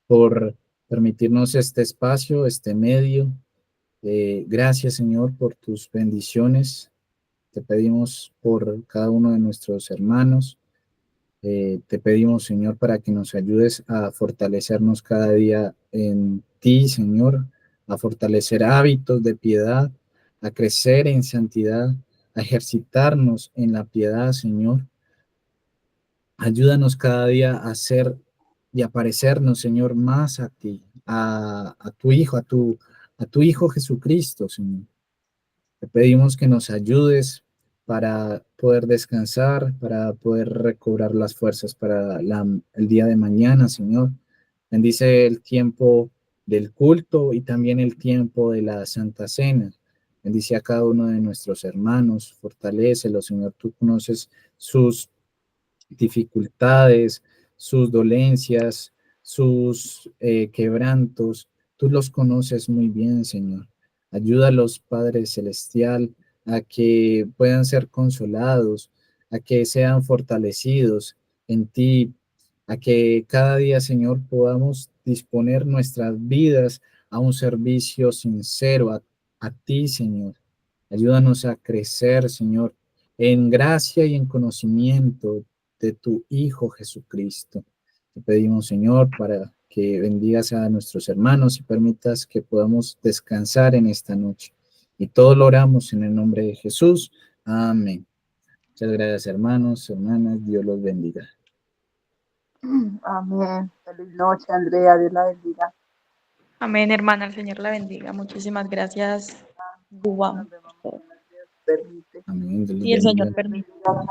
por permitirnos este espacio, este medio. Gracias, Señor, por tus bendiciones. Te pedimos por cada uno de nuestros hermanos. Te pedimos, Señor, para que nos ayudes a fortalecernos cada día en ti, Señor, a fortalecer hábitos de piedad, a crecer en santidad, a ejercitarnos en la piedad, Señor. Ayúdanos cada día a ser y a parecernos, Señor, más a ti, a tu Hijo, a tu Hijo Jesucristo, Señor. Te pedimos que nos ayudes para poder descansar, para poder recobrar las fuerzas para el día de mañana, Señor. Bendice el tiempo del culto y también el tiempo de la Santa Cena. Bendice a cada uno de nuestros hermanos, fortalécelos, Señor. Tú conoces sus dificultades, sus dolencias, sus quebrantos. Tú los conoces muy bien, Señor. Ayúdalos, Padre Celestial, a que puedan ser consolados, a que sean fortalecidos en ti, a que cada día, Señor, podamos disponer nuestras vidas a un servicio sincero a ti, Señor. Ayúdanos a crecer, Señor, en gracia y en conocimiento de tu Hijo Jesucristo. Te pedimos, Señor, para que bendigas a nuestros hermanos y permitas que podamos descansar en esta noche. Y todo lo oramos en el nombre de Jesús. Amén. Muchas gracias, hermanos, hermanas. Dios los bendiga. Amén. Feliz noche, Andrea. Dios la bendiga. Amén, hermana. El Señor la bendiga. Muchísimas gracias, Nos Duván. vemos mañana, si Dios permite. Amén. Dios los Y el Señor bendiga. permite. Chao.